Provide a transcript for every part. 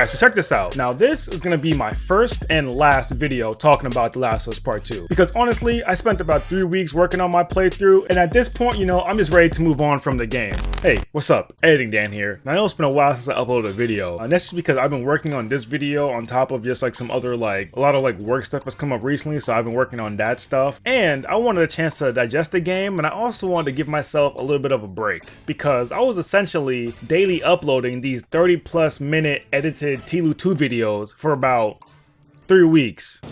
Alright, so check this out. Now this is gonna be my first and last video talking about The Last of Us Part 2. Because honestly, I spent about 3 weeks working on my playthrough, and at this point, you know, I'm just ready to move on from the game. Hey, what's up? Editing Dan here. Now I know it's been a while since I uploaded a video, and that's just because I've been working on this video on top of just like some other a lot of work stuff that's come up recently, so I've been working on that stuff. And I wanted a chance to digest the game, and I also wanted to give myself a little bit of a break, because I was essentially daily uploading these 30+ minute edited TLU 2 videos for about 3 weeks.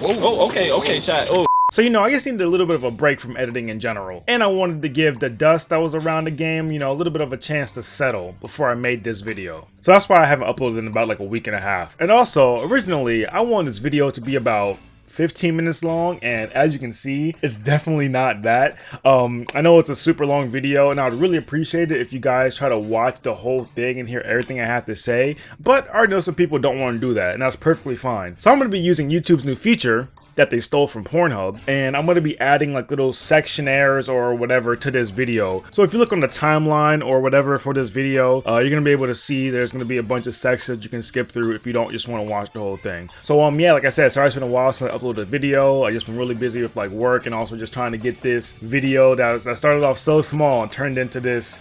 Oh, okay, chat. Oh. So, you know, I just needed a little bit of a break from editing in general. And I wanted to give the dust that was around the game, you know, a little bit of a chance to settle before I made this video. So that's why I haven't uploaded in about like a week and a half. And also, originally, I wanted this video to be about 15 minutes long, and as you can see, it's definitely not that. I know it's a super long video, and I'd really appreciate it if you guys try to watch the whole thing and hear everything I have to say, but I know some people don't want to do that, and that's perfectly fine. So I'm going to be using YouTube's new feature that they stole from Pornhub, and I'm going to be adding like little sectionaires or whatever to this video. So if you look on the timeline or whatever for this video, you're going to be able to see there's going to be a bunch of sections you can skip through if you don't just want to watch the whole thing. So yeah, like I said, sorry it's been a while since I uploaded a video. I just been really busy with like work, and also just trying to get this video that started off so small and turned into this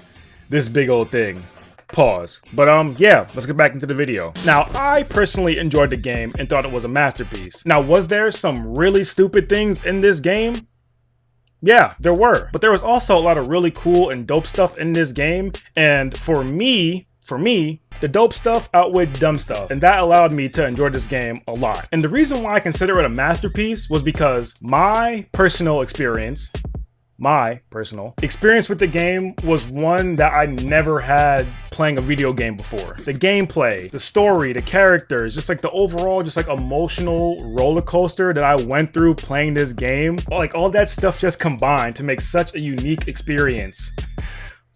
big old thing. Pause. But yeah, let's get back into the video. Now, I personally enjoyed the game and thought it was a masterpiece. Now, was there some really stupid things in this game? Yeah, there were. But there was also a lot of really cool and dope stuff in this game, and for me, the dope stuff outweighed dumb stuff, and that allowed me to enjoy this game a lot. And the reason why I consider it a masterpiece was because my personal experience with the game was one that I never had playing a video game before. The gameplay, the story, the characters, just like the overall, just like emotional roller coaster that I went through playing this game, like all that stuff just combined to make such a unique experience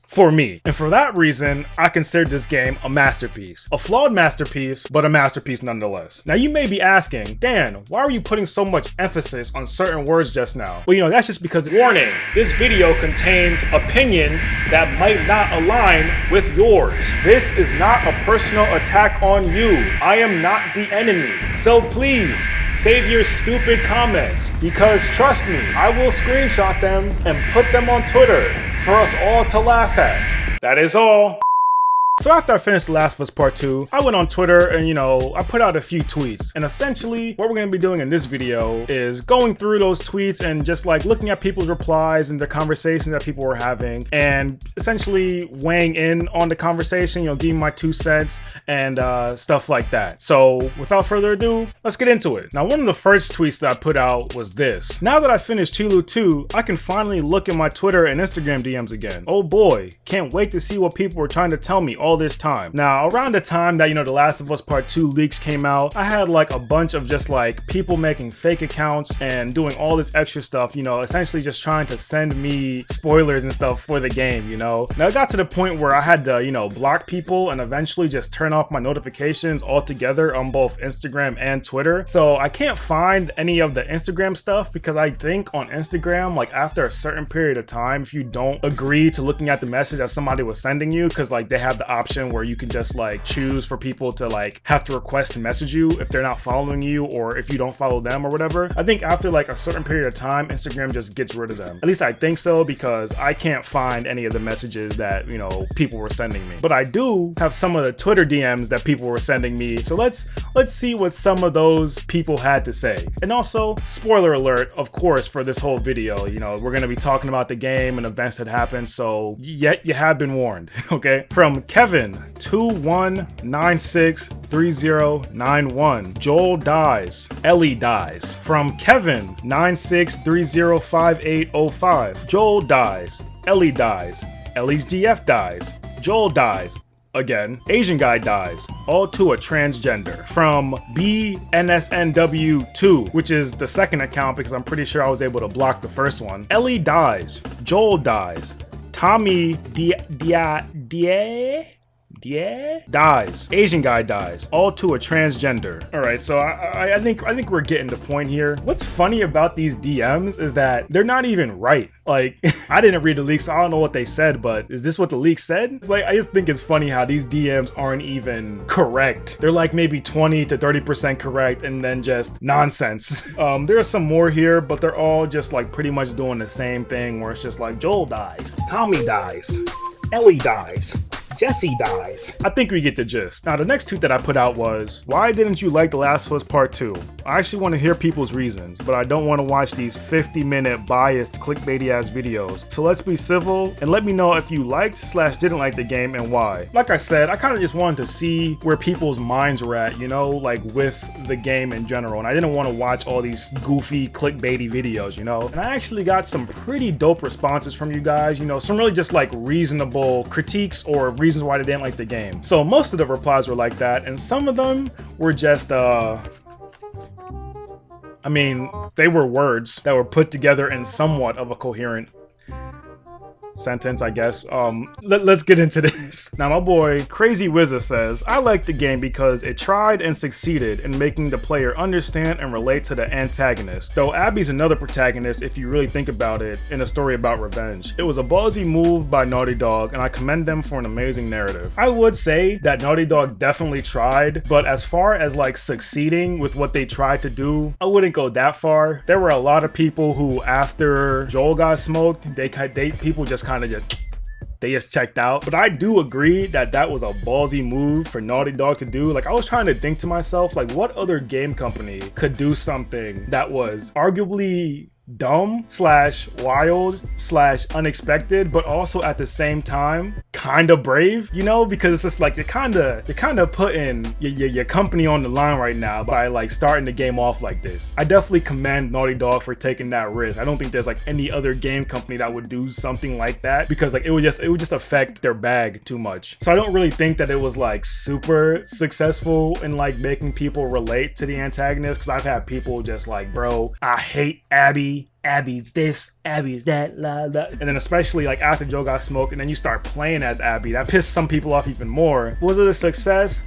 for me. And for that reason, I consider this game a masterpiece. A flawed masterpiece, but a masterpiece nonetheless. Now you may be asking, Dan, why are you putting so much emphasis on certain words just now? Well, you know, that's just because, warning, this video contains opinions that might not align with yours. This is not a personal attack on you. I am not the enemy. So please, save your stupid comments, because trust me, I will screenshot them and put them on Twitter for us all to laugh at. That is all. So after I finished The Last of Us Part 2, I went on Twitter and, you know, I put out a few tweets. And essentially, what we're going to be doing in this video is going through those tweets and just like looking at people's replies and the conversations that people were having, and essentially weighing in on the conversation, you know, giving my 2 cents and stuff like that. So without further ado, let's get into it. Now, one of the first tweets that I put out was this: now that I finished TLU 2, I can finally look at my Twitter and Instagram DMs again. Oh boy, can't wait to see what people were trying to tell me all this time. Now, around the time that, you know, The Last of Us Part 2 leaks came out, I had like a bunch of just like people making fake accounts and doing all this extra stuff, you know, essentially just trying to send me spoilers and stuff for the game, you know. Now, it got to the point where I had to, you know, block people and eventually just turn off my notifications altogether on both Instagram and Twitter. So I can't find any of the Instagram stuff, because I think on Instagram, like after a certain period of time, if you don't agree to looking at the message that somebody was sending you, because like they have the option where you can just like choose for people to like have to request to message you if they're not following you or if you don't follow them or whatever. I think after like a certain period of time, Instagram just gets rid of them. At least I think so, because I can't find any of the messages that, you know, people were sending me. But I do have some of the Twitter DMs that people were sending me. So let's see what some of those people had to say. And also, spoiler alert, of course, for this whole video, you know, we're going to be talking about the game and events that happened. So yet you have been warned, okay? From Kevin 21963091. Joel dies. Ellie dies. From Kevin 96305805. Joel dies. Ellie dies. Ellie's GF dies. Joel dies. Again. Asian guy dies. All to a transgender. From BNSNW2, which is the second account because I'm pretty sure I was able to block the first one. Ellie dies. Joel dies. Tommy yeah, dies. Asian guy dies, all to a transgender. All right, so I think we're getting the point here. What's funny about these DMs is that they're not even right. Like, I didn't read the leak, so I don't know what they said, but is this what the leak said? It's like, I just think it's funny how these DMs aren't even correct. They're like maybe 20 to 30% correct and then just nonsense. There are some more here, but they're all just like pretty much doing the same thing where it's just like Joel dies, Tommy dies, Ellie dies, Jesse dies. I think we get the gist. Now, the next tweet that I put out was, why didn't you like The Last of Us Part 2? I actually want to hear people's reasons, but I don't want to watch these 50-minute biased clickbaity ass videos. So let's be civil and let me know if you liked/didn't like the game and why. Like I said, I kind of just wanted to see where people's minds were at, you know, like with the game in general. And I didn't want to watch all these goofy clickbaity videos, you know. And I actually got some pretty dope responses from you guys, you know, some really just like reasonable critiques or reasons why they didn't like the game. So most of the replies were like that, and some of them were just I mean, they were words that were put together in somewhat of a coherent sentence, I guess. Let's get into this. Now, my boy Crazy Wizard says, I like the game because it tried and succeeded in making the player understand and relate to the antagonist, though Abby's another protagonist if you really think about it in a story about revenge. It was a ballsy move by Naughty Dog, and I commend them for an amazing narrative. I would say that Naughty Dog definitely tried, but as far as like succeeding with what they tried to do, I wouldn't go that far. There were a lot of people who, after Joel got smoked, people just kind of just checked out. But I do agree that that was a ballsy move for Naughty Dog to do. Like, I was trying to think to myself, like, what other game company could do something that was arguably dumb / wild / unexpected, but also at the same time kind of brave, you know, because it's just like you're kind of putting your company on the line right now by like starting the game off like this. I definitely commend Naughty Dog for taking that risk. I don't think there's like any other game company that would do something like that, because like it would just affect their bag too much. So I don't really think that it was like super successful in like making people relate to the antagonist, because I've had people just like, bro, I hate Abby. Abby's this, Abby's that, la la. And then especially like after Joe got smoked and then you start playing as Abby, that pissed some people off even more. Was it a success?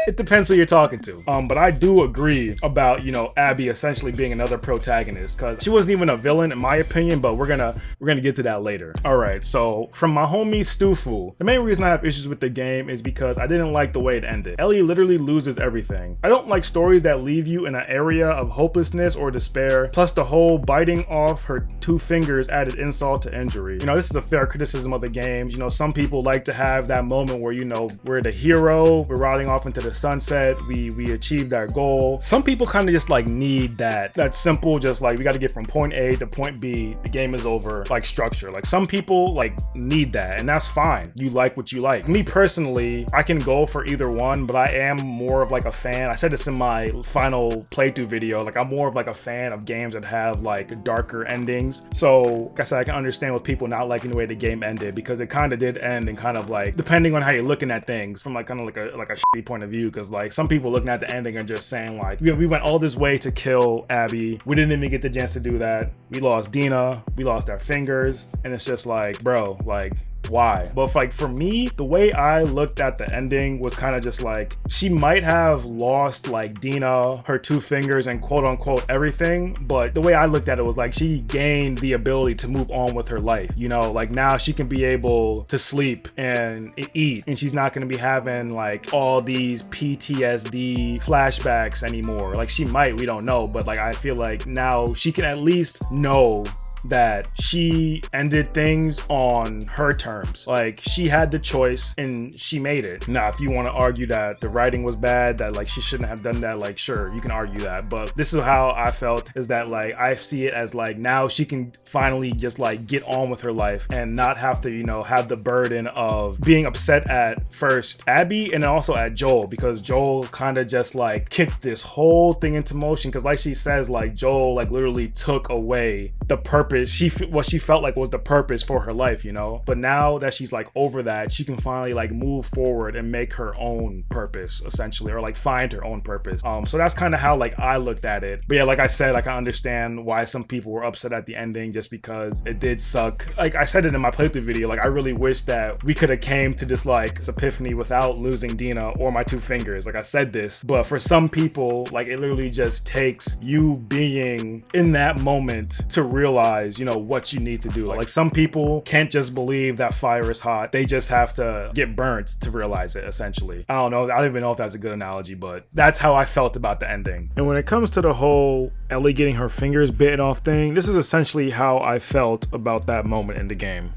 It depends who you're talking to. But I do agree about, you know, Abby essentially being another protagonist, because she wasn't even a villain in my opinion, but we're gonna get to that later. All right, so from my homie Stufu, the main reason I have issues with the game is because I didn't like the way it ended. Ellie literally loses everything. I don't like stories that leave you in an area of hopelessness or despair, plus the whole biting off her 2 fingers added insult to injury. You know, this is a fair criticism of the games. You know, some people like to have that moment where, you know, we're the hero, we're riding off into the sunset, we achieved our goal. Some people kind of just like need that simple, just like we got to get from point A to point B, the game is over, like structure. Like some people like need that, and that's fine. You like what you like. Me personally, I can go for either one, but I am more of like a fan. I said this in my final playthrough video, like I'm more of like a fan of games that have like darker endings. So like I said, I can understand with people not liking the way the game ended, because it kind of did end and kind of like, depending on how you're looking at things from like kind of like a shitty point of view, because like some people looking at the ending are just saying like, we went all this way to kill Abby, we didn't even get the chance to do that, we lost Dina, we lost our fingers, and it's just like, bro, like, why? But like for me, the way I looked at the ending was kind of just like, she might have lost like Dina, her 2 fingers, and quote unquote everything, but the way I looked at it was like she gained the ability to move on with her life, you know, like now she can be able to sleep and eat, and she's not going to be having like all these PTSD flashbacks anymore. Like she might, we don't know, but like I feel like now she can at least know that she ended things on her terms. Like she had the choice and she made it. Now, if you want to argue that the writing was bad, that like she shouldn't have done that, like sure, you can argue that. But this is how I felt, is that like I see it as like now she can finally just like get on with her life and not have to, you know, have the burden of being upset at first Abby and also at Joel, because Joel kind of just like kicked this whole thing into motion. Because like she says, like Joel like literally took away the purpose purpose, what she felt like was the purpose for her life, you know? But now that she's like over that, she can finally like move forward and make her own purpose, essentially, or like find her own purpose. So that's kind of how like I looked at it. But yeah, like I said, like I understand why some people were upset at the ending, just because it did suck. Like I said it in my playthrough video, like I really wish that we could have came to this like this epiphany without losing Dina or my two fingers. Like I said this, but for some people, like it literally just takes you being in that moment to realize, you know, what you need to do. Like some people can't just believe that fire is hot. They just have to get burnt to realize it, essentially. I don't know. I don't even know if that's a good analogy, but that's how I felt about the ending. And when it comes to the whole Ellie getting her fingers bitten off thing, this is essentially how I felt about that moment in the game.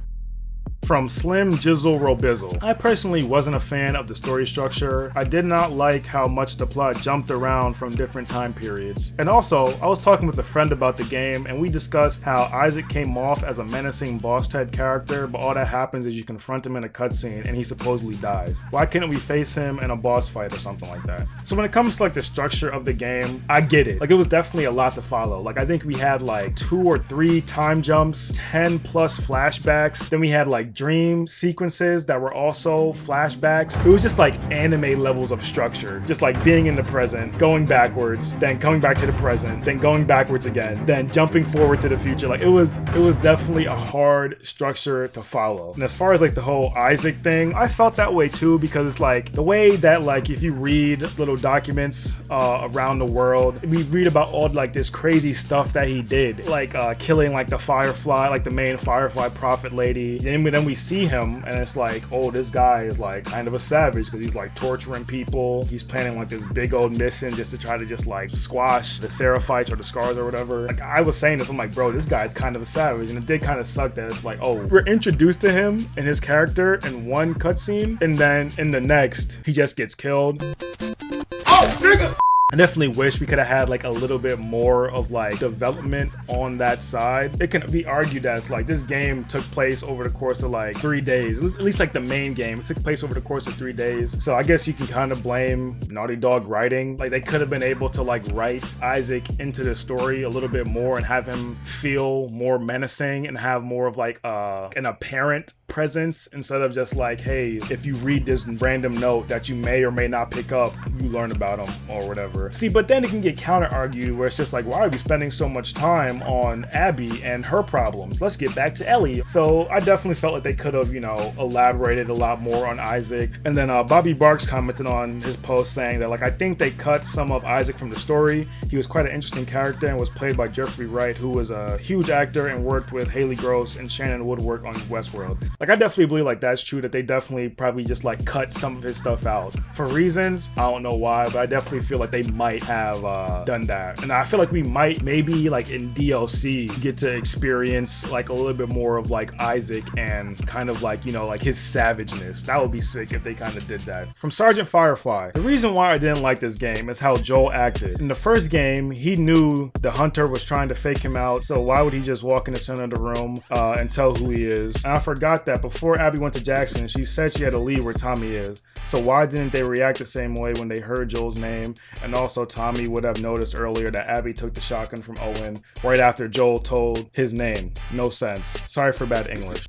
From Slim Jizzle Robizzle. I personally wasn't a fan of the story structure. I did not like how much the plot jumped around from different time periods. And also, I was talking with a friend about the game and we discussed how Issac came off as a menacing boss type character, but all that happens is you confront him in a cutscene and he supposedly dies. Why couldn't we face him in a boss fight or something like that? So when it comes to like the structure of the game, I get it. Like it was definitely a lot to follow. Like I think we had like 2 or 3 time jumps, 10 plus flashbacks. Then we had like dream sequences that were also flashbacks. It was just like anime levels of structure, just like being in the present, going backwards, then coming back to the present, then going backwards again, then jumping forward to the future. Like it was definitely a hard structure to follow. And as far as like the whole Issac thing, I felt that way too, because it's like the way that like if you read little documents around the world, we read about all like this crazy stuff that he did, like killing like the Firefly, like the main Firefly prophet lady. And then we see him and it's like, oh, this guy is like kind of a savage because he's like torturing people. He's planning like this big old mission just to try to just like squash the Seraphites or the Scars or whatever. Like I was saying this, I'm like, bro, this guy's kind of a savage. And it did kind of suck that it's like, oh, we're introduced to him and his character in one cutscene and then in the next he just gets killed. Oh, nigga! I definitely wish we could have had like a little bit more of like development on that side. It can be argued that it's like this game took place over the course of like 3 days, at least like the main game. It took place over the course of 3 days. So I guess you can kind of blame Naughty Dog writing. Like they could have been able to like write Issac into the story a little bit more and have him feel more menacing and have more of like an apparent presence instead of just like, hey, if you read this random note that you may or may not pick up, you learn about him or whatever. See, but then it can get counter-argued where it's just like, why are we spending so much time on Abby and her problems? Let's get back to Ellie. So I definitely felt like they could have, you know, elaborated a lot more on Issac. And then Bobby Barks commented on his post saying that like, I think they cut some of Issac from the story. He was quite an interesting character and was played by Jeffrey Wright, who was a huge actor and worked with Haley Gross and Shannon Woodwork on Westworld. Like I definitely believe like that's true, that they definitely probably just like cut some of his stuff out for reasons. I don't know why, but I definitely feel like they might have done that. And I feel like we might maybe like in DLC get to experience like a little bit more of like Issac and kind of like, you know, like his savageness. That would be sick if they kind of did that. From Sergeant Firefly. The reason why I didn't like this game is how Joel acted. In the first game, he knew the hunter was trying to fake him out, so why would he just walk in the center of the room and tell who he is? And I forgot that before Abby went to Jackson, she said she had to leave where Tommy is. So why didn't they react the same way when they heard Joel's name? And also Tommy would have noticed earlier that Abby took the shotgun from Owen right after Joel told his name. No sense. Sorry for bad English.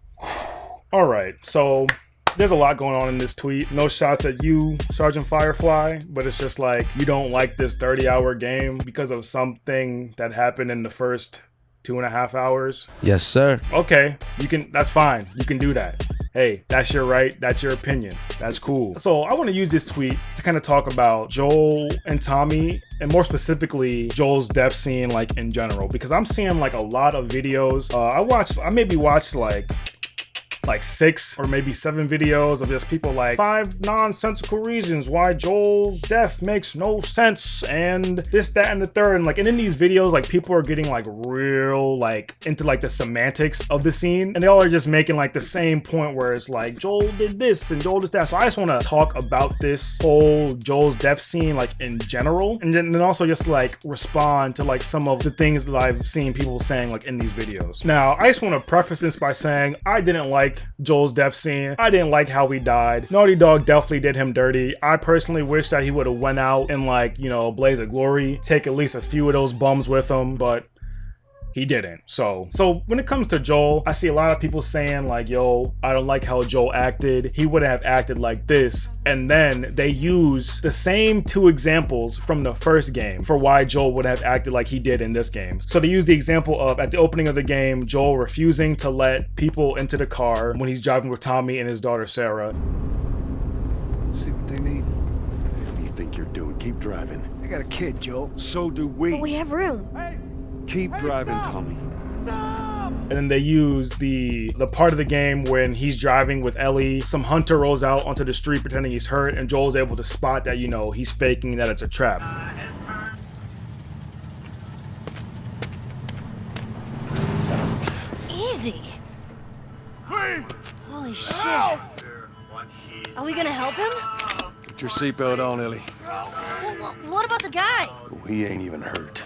Alright, so there's a lot going on in this tweet. No shots at you, Sergeant Firefly, but it's just like you don't like this 30-hour game because of something that happened in the first 2.5 hours. Yes, sir. Okay, that's fine. You can do that. Hey, that's your right, that's your opinion. That's cool. So I want to use this tweet to kind of talk about Joel and Tommy, and more specifically Joel's death scene like in general, because I'm seeing like a lot of videos. I maybe watched like 6 or maybe 7 videos of just people like 5 nonsensical reasons why Joel's death makes no sense and this, that, and the third. And like, and in these videos, like people are getting like real like into like the semantics of the scene, and they all are just making like the same point where it's like Joel did this and Joel did that. So I just want to talk about this whole Joel's death scene like in general, and then also just like respond to like some of the things that I've seen people saying like in these videos. Now, I just want to preface this by saying I didn't like Joel's death scene. I didn't like how he died. Naughty Dog definitely did him dirty. I personally wish that he would have went out in like, you know, blaze of glory, take at least a few of those bums with him, but he didn't. So when it comes to Joel, I see a lot of people saying like, yo, I don't like how Joel acted. He wouldn't have acted like this. And then they use the same two examples from the first game for why Joel would have acted like he did in this game. So they use the example of at the opening of the game, Joel refusing to let people into the car when he's driving with Tommy and his daughter Sarah. Let's see what they need. What do you think you're doing? Keep driving. I got a kid, Joel. So do we. But we have room. Keep driving, Tommy. And then they use the part of the game when he's driving with Ellie. Some hunter rolls out onto the street pretending he's hurt, and Joel's able to spot that, you know, he's faking, that it's a trap. Easy. Holy shit. Are we gonna help him? Put your seatbelt on, Ellie. Well, what about the guy? Oh, he ain't even hurt.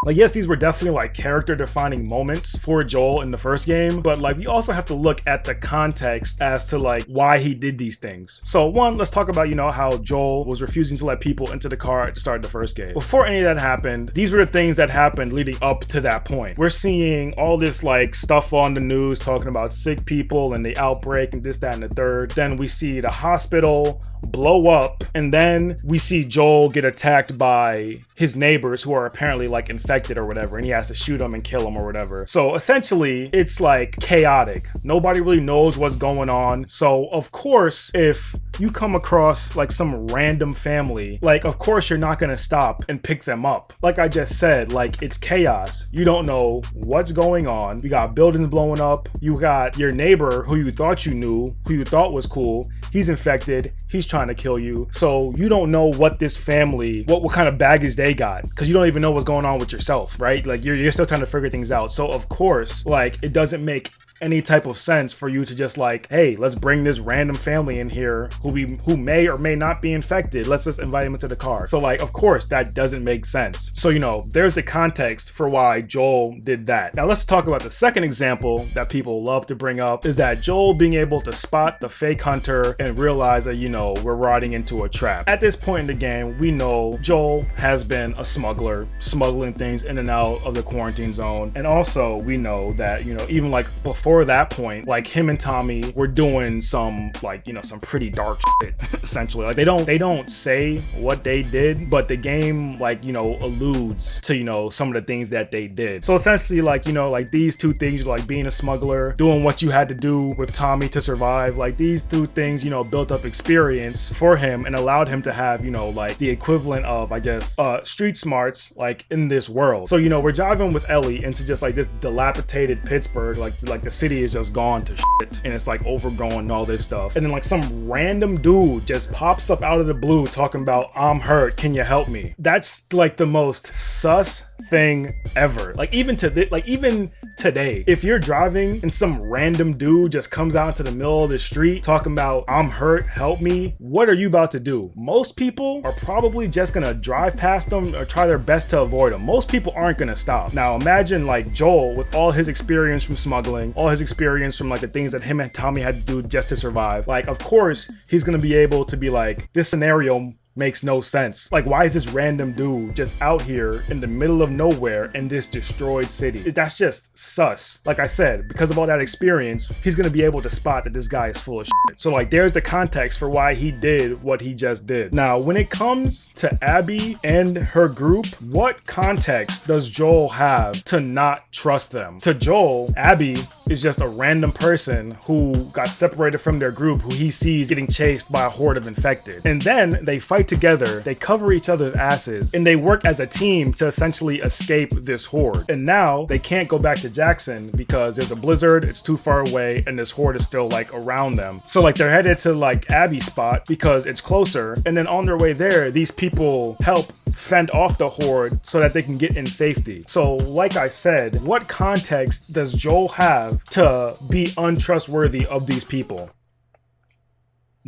Like, yes, these were definitely like character defining moments for Joel in the first game, but like we also have to look at the context as to like why he did these things. So one, let's talk about, you know, how Joel was refusing to let people into the car at the start of the first game. Before any of that happened, these were the things that happened leading up to that point. We're seeing all this like stuff on the news talking about sick people and the outbreak and this, that, and the third. Then we see the hospital blow up, and then we see Joel get attacked by his neighbors who are apparently like infected or whatever, and he has to shoot them and kill them or whatever. So essentially it's like chaotic. Nobody really knows what's going on. So of course, if you come across like some random family, like of course you're not gonna stop and pick them up. Like I just said, like it's chaos. You don't know what's going on. You got buildings blowing up. You got your neighbor who you thought you knew, who you thought was cool. He's infected. He's trying to kill you. So you don't know what this family, what kind of baggage they got, because you don't even know what's going on with yourself, right? Like you're still trying to figure things out. So of course, like it doesn't make any type of sense for you to just like, hey, let's bring this random family in here who may or may not be infected. Let's just invite them into the car. So like, of course, that doesn't make sense. So, you know, there's the context for why Joel did that. Now let's talk about the second example that people love to bring up, is that Joel being able to spot the fake hunter and realize that, you know, we're riding into a trap. At this point in the game, we know Joel has been a smuggler, smuggling things in and out of the quarantine zone. And also we know that, you know, even like before that point, like him and Tommy were doing some like, you know, some pretty dark shit essentially. Like they don't say what they did, but the game like, you know, alludes to, you know, some of the things that they did. So essentially like, you know, like these two things, like being a smuggler, doing what you had to do with Tommy to survive, like these two things, you know, built up experience for him and allowed him to have, you know, like the equivalent of, I guess, street smarts like in this world. So, you know, we're driving with Ellie into just like this dilapidated Pittsburgh, like the city is just gone to shit and it's like overgrown and all this stuff. And then like some random dude just pops up out of the blue talking about, I'm hurt, can you help me? That's like the most sus thing ever. Like even today, if you're driving and some random dude just comes out into the middle of the street talking about, I'm hurt, help me, what are you about to do? Most people are probably just gonna drive past them or try their best to avoid them. Most people aren't gonna stop. Now imagine like Joel with all his experience from smuggling, all his experience from like the things that him and Tommy had to do just to survive. Like of course he's gonna be able to be like, this scenario makes no sense. Like, why is this random dude just out here in the middle of nowhere in this destroyed city? That's just sus. Like I said, because of all that experience, he's gonna be able to spot that this guy is full of shit. So like, there's the context for why he did what he just did. Now, when it comes to Abby and her group, what context does Joel have to not trust them? To Joel, Abby is just a random person who got separated from their group, who he sees getting chased by a horde of infected. And then they fight together, they cover each other's asses, and they work as a team to essentially escape this horde. And now they can't go back to Jackson because there's a blizzard, it's too far away, and this horde is still like around them. So like they're headed to like Abby's spot because it's closer, and then on their way there, these people help fend off the horde so that they can get in safety. So like I said, what context does Joel have to be untrustworthy of these people?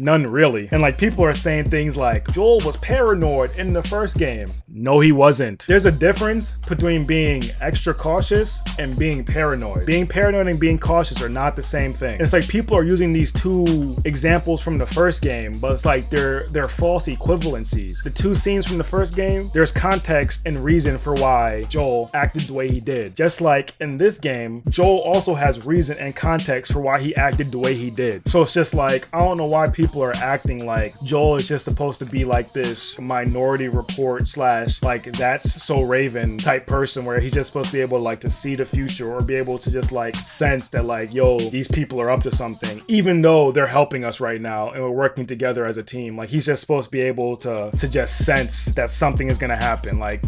None really. And like people are saying things like Joel was paranoid in the first game. No, he wasn't. There's a difference between being extra cautious and being paranoid. Being paranoid and being cautious are not the same thing. And it's like people are using these two examples from the first game, but it's like they're false equivalencies. The two scenes from the first game, there's context and reason for why Joel acted the way he did. Just like in this game, Joel also has reason and context for why he acted the way he did. So it's just like, I don't know why people are acting like Joel is just supposed to be like this Minority Report / like That's So Raven type person where he's just supposed to be able to like to see the future or be able to just like sense that like, yo, these people are up to something, even though they're helping us right now and we're working together as a team. Like he's just supposed to be able to just sense that something is gonna happen. Like,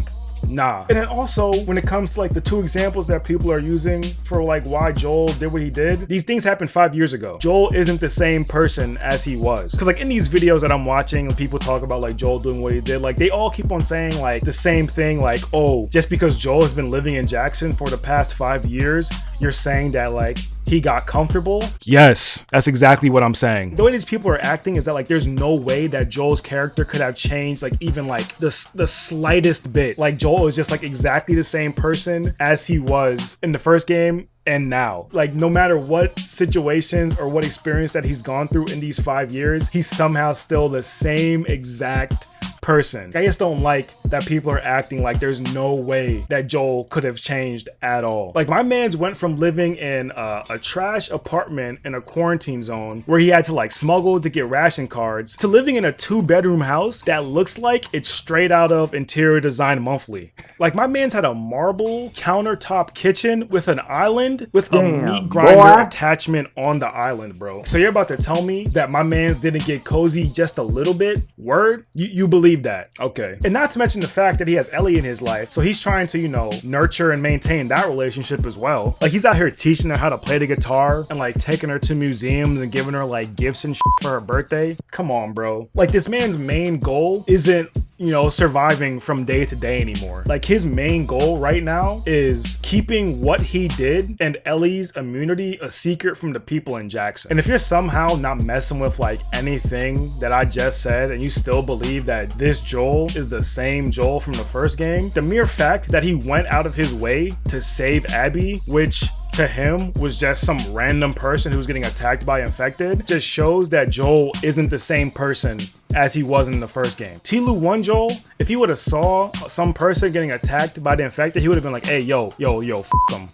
nah. And then also when it comes to like the two examples that people are using for like why Joel did what he did, these things happened 5 years ago. Joel isn't the same person as he was. Because like in these videos that I'm watching and people talk about like Joel doing what he did, like they all keep on saying like the same thing, like, oh, just because Joel has been living in Jackson for the past 5 years, you're saying that like he got comfortable? Yes, that's exactly what I'm saying. The way these people are acting is that like there's no way that Joel's character could have changed like even like the slightest bit. Like Joel is just like exactly the same person as he was in the first game and now. Like no matter what situations or what experience that he's gone through in these 5 years, he's somehow still the same exact person. I just don't like that people are acting like there's no way that Joel could have changed at all. Like my man's went from living in a trash apartment in a quarantine zone where he had to like smuggle to get ration cards to living in a 2-bedroom house that looks like it's straight out of Interior Design Monthly. Like my man's had a marble countertop kitchen with an island with a meat grinder attachment on the island, bro. So you're about to tell me that my man's didn't get cozy just a little bit? Word? You believe that? Okay. And not to mention the fact that he has Ellie in his life, so he's trying to, you know, nurture and maintain that relationship as well. Like he's out here teaching her how to play the guitar and like taking her to museums and giving her like gifts and shit for her birthday. Come on, bro. Like this man's main goal isn't, you know, surviving from day to day anymore. Like his main goal right now is keeping what he did and Ellie's immunity a secret from the people in Jackson. And if you're somehow not messing with like anything that I just said and you still believe that this Joel is the same Joel from the first game, the mere fact that he went out of his way to save Abby, which to him was just some random person who was getting attacked by infected, just shows that Joel isn't the same person as he was in the first game. Tilu 1 Joel, if he would have saw some person getting attacked by the infected, he would have been like, hey, yo, f them.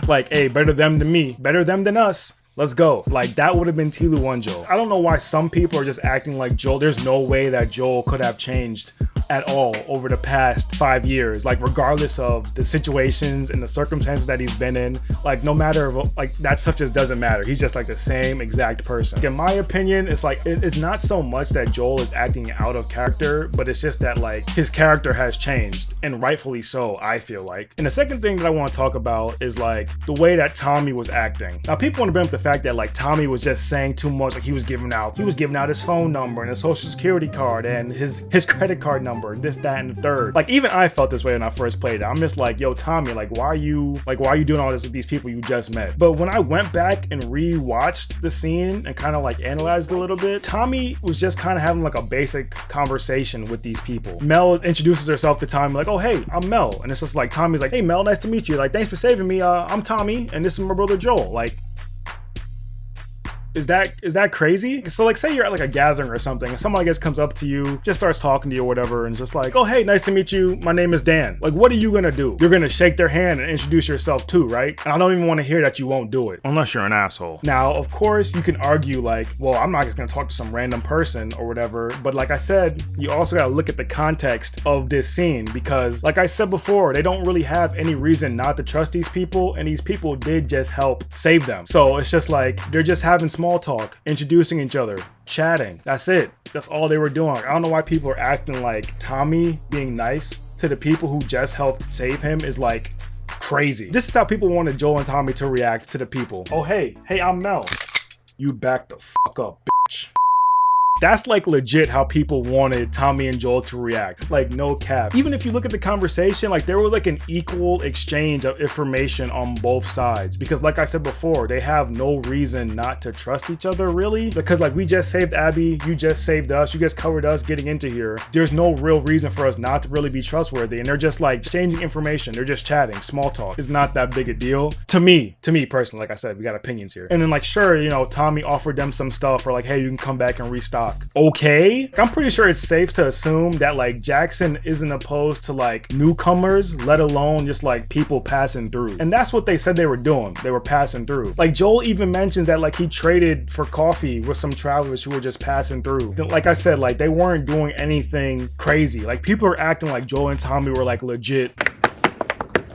Like, hey, better them than me, better them than us. Let's go. Like that would have been Tilu 1 Joel. I don't know why some people are just acting like Joel. There's no way that Joel could have changed at all over the past 5 years, like regardless of the situations and the circumstances that he's been in. Like no matter, like that stuff just doesn't matter. He's just like the same exact person. In my opinion, it's like it's not so much that Joel is acting out of character, but it's just that like his character has changed, and rightfully so, I feel like. And the second thing that I want to talk about is like the way that Tommy was acting. Now people want to bring up the fact that like Tommy was just saying too much. Like he was giving out his phone number and his social security card and his credit card number and this, that, and the third. Like even I felt this way when I first played it. I'm just like, yo, Tommy, like why are you doing all this with these people you just met? But when I went back and re-watched the scene and kind of like analyzed it a little bit, Tommy was just kind of having like a basic conversation with these people. Mel introduces herself to Tommy like, oh hey, I'm Mel. And it's just like Tommy's like, hey Mel, nice to meet you. Like thanks for saving me. I'm Tommy and this is my brother Joel. Like, Is that crazy? So like say you're at like a gathering or something and someone I guess comes up to you, just starts talking to you or whatever and just like, oh hey, nice to meet you, my name is Dan. Like what are you gonna do? You're gonna shake their hand and introduce yourself too, right? And I don't even want to hear that you won't do it. Unless you're an asshole. Now, of course, you can argue like, well, I'm not just gonna talk to some random person or whatever, but like I said, you also gotta look at the context of this scene because like I said before, they don't really have any reason not to trust these people and these people did just help save them. So it's just like, they're just having small talk, introducing each other, chatting. That's it. That's all they were doing. I don't know why people are acting like Tommy being nice to the people who just helped save him is like crazy. This is how people wanted Joel and Tommy to react to the people. Oh hey, I'm Mel. You back the fuck up, bitch. That's like legit how people wanted Tommy and Joel to react. Like, no cap. Even if you look at the conversation, like there was like an equal exchange of information on both sides. Because like I said before, they have no reason not to trust each other really. Because like we just saved Abby, you just saved us, you just covered us getting into here. There's no real reason for us not to really be trustworthy. And they're just like exchanging information. They're just chatting, small talk. It's not that big a deal. To me personally, like I said, we got opinions here. And then like, sure, you know, Tommy offered them some stuff or like, hey, you can come back and restock. Okay, I'm pretty sure it's safe to assume that like Jackson isn't opposed to like newcomers, let alone just like people passing through. And that's what they said they were doing. They were passing through. Like Joel even mentions that like he traded for coffee with some travelers who were just passing through. Like I said, like they weren't doing anything crazy. Like people are acting like Joel and Tommy were like legit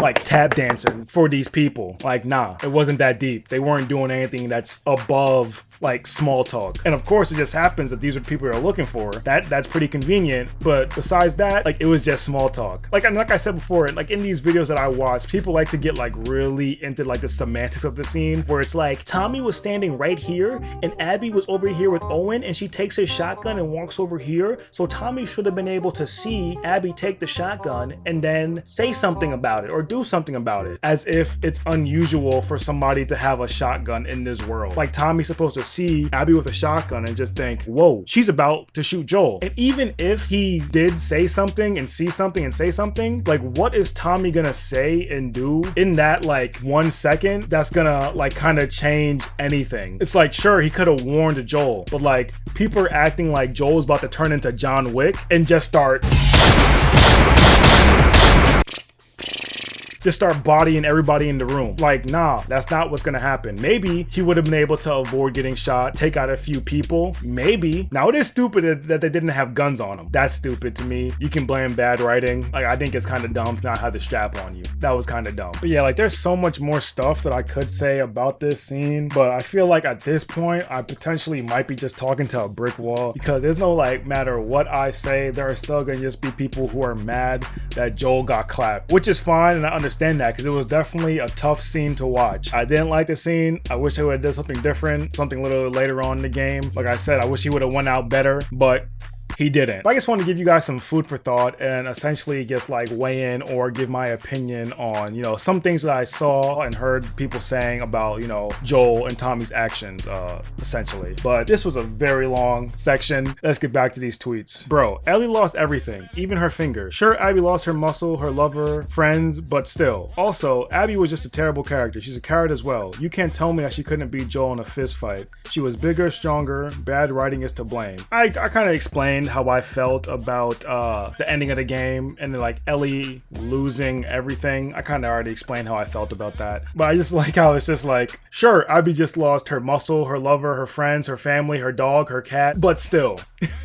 like tap dancing for these people. Like, nah, it wasn't that deep. They weren't doing anything that's above like small talk. And of course it just happens that these are people you're looking for. That's pretty convenient, but besides that, like it was just small talk. Like, and like I said before, like in these videos that I watch, people like to get like really into like the semantics of the scene, where it's like Tommy was standing right here and Abby was over here with Owen and she takes his shotgun and walks over here, so Tommy should have been able to see Abby take the shotgun and then say something about it or do something about it, as if it's unusual for somebody to have a shotgun in this world. Like Tommy's supposed to see Abby with a shotgun and just think, whoa, she's about to shoot Joel. And even if he did say something and see something and say something, like what is Tommy gonna say and do in that like 1 second that's gonna like kind of change anything? It's like, sure, he could have warned Joel, but like people are acting like Joel's about to turn into John Wick and just start bodying everybody in the room. Like, nah, that's not what's gonna happen. Maybe he would have been able to avoid getting shot, take out a few people. Maybe. Now, it is stupid that they didn't have guns on them. That's stupid to me. You can blame bad writing. Like, I think it's kind of dumb to not have the strap on you. That was kind of dumb. But yeah, like, there's so much more stuff that I could say about this scene, but I feel like at this point, I potentially might be just talking to a brick wall, because there's no, like, matter what I say, there are still gonna just be people who are mad that Joel got clapped, which is fine, and I understand that because it was definitely a tough scene to watch. I didn't like the scene. I wish they would have done something different, something a little later on in the game. Like I said, I wish he would have went out better, but he didn't. But I just want to give you guys some food for thought and essentially just like weigh in or give my opinion on, you know, some things that I saw and heard people saying about, you know, Joel and Tommy's actions, essentially. But this was a very long section. Let's get back to these tweets. Bro, Ellie lost everything, even her finger. Sure, Abby lost her muscle, her lover, friends, but still. Also, Abby was just a terrible character. She's a coward as well. You can't tell me that she couldn't beat Joel in a fist fight. She was bigger, stronger. Bad writing is to blame. I kind of explained how I felt about the ending of the game and then like Ellie losing everything. I kind of already explained how I felt about that, but I just like how it's just like, sure, Abby just lost her muscle, her lover, her friends, her family, her dog, her cat, but still.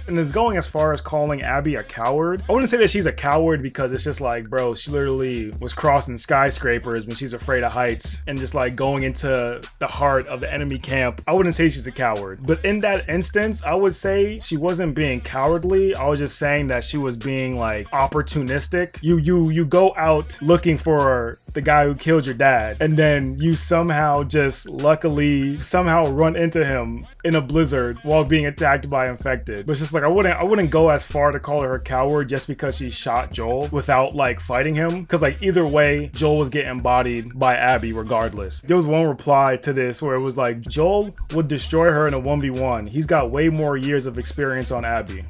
And it's going as far as calling Abby a coward. I wouldn't say that she's a coward, because it's just like, bro, she literally was crossing skyscrapers when she's afraid of heights and just like going into the heart of the enemy camp. I wouldn't say she's a coward, but in that instance, I would say she wasn't being cowardly. I was just saying that she was being like opportunistic. You go out looking for the guy who killed your dad, and then you somehow just luckily somehow run into him in a blizzard while being attacked by infected. But it's just like I wouldn't go as far to call her a coward just because she shot Joel without like fighting him, because like either way Joel was getting bodied by Abby regardless. There was one reply to this where it was like, Joel would destroy her in a 1v1. He's got way more years of experience on Abby.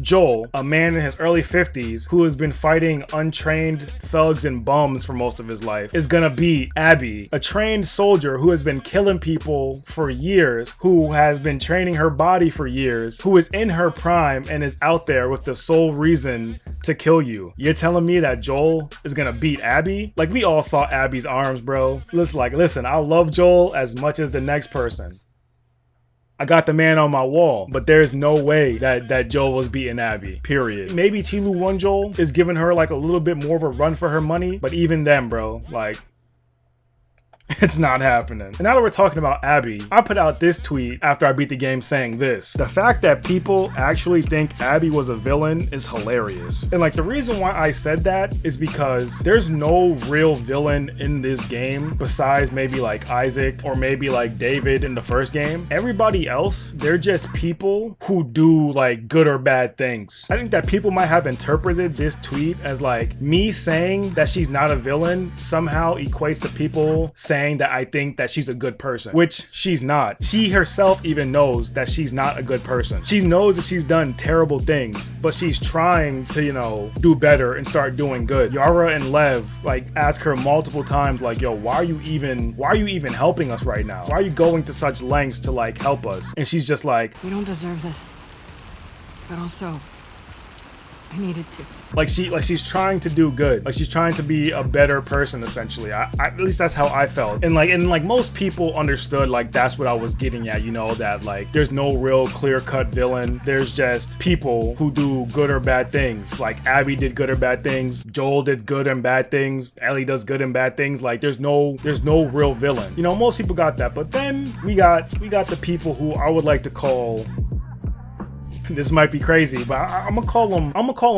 Joel, a man in his early 50s who has been fighting untrained thugs and bums for most of his life, is gonna beat Abby, a trained soldier who has been killing people for years, who has been training her body for years, who is in her prime and is out there with the sole reason to kill you. You're telling me that Joel is gonna beat Abby? Like, we all saw Abby's arms, bro. Listen, I love Joel as much as the next person. I got the man on my wall, but there's no way that Joel was beating Abby, period. Maybe Tilu 1 Joel is giving her like a little bit more of a run for her money, but even then, bro, like, It's not happening. And now that we're talking about Abby, I put out this tweet after I beat the game saying this: the fact that people actually think Abby was a villain is hilarious. And like the reason why I said that is because there's no real villain in this game besides maybe like Isaac or maybe like David in the first game. Everybody else, they're just people who do like good or bad things. I think that people might have interpreted this tweet as like me saying that she's not a villain somehow equates to people saying that I think that she's a good person, which she's not. She herself even knows that she's not a good person. She knows that she's done terrible things, but she's trying to, you know, do better and start doing good. Yara and Lev like ask her multiple times like, yo, why are you even helping us right now? Why are you going to such lengths to like help us? And she's just like, We don't deserve this. But also, I needed to. Like she's trying to do good. Like she's trying to be a better person essentially. At least that's how I felt. And like most people understood like that's what I was getting at, you know, that like there's no real clear-cut villain. There's just people who do good or bad things. Like Abby did good or bad things, Joel did good and bad things, Ellie does good and bad things. Like there's no real villain. You know, most people got that. But then we got the people who I would like to call, this might be crazy, but I'm gonna call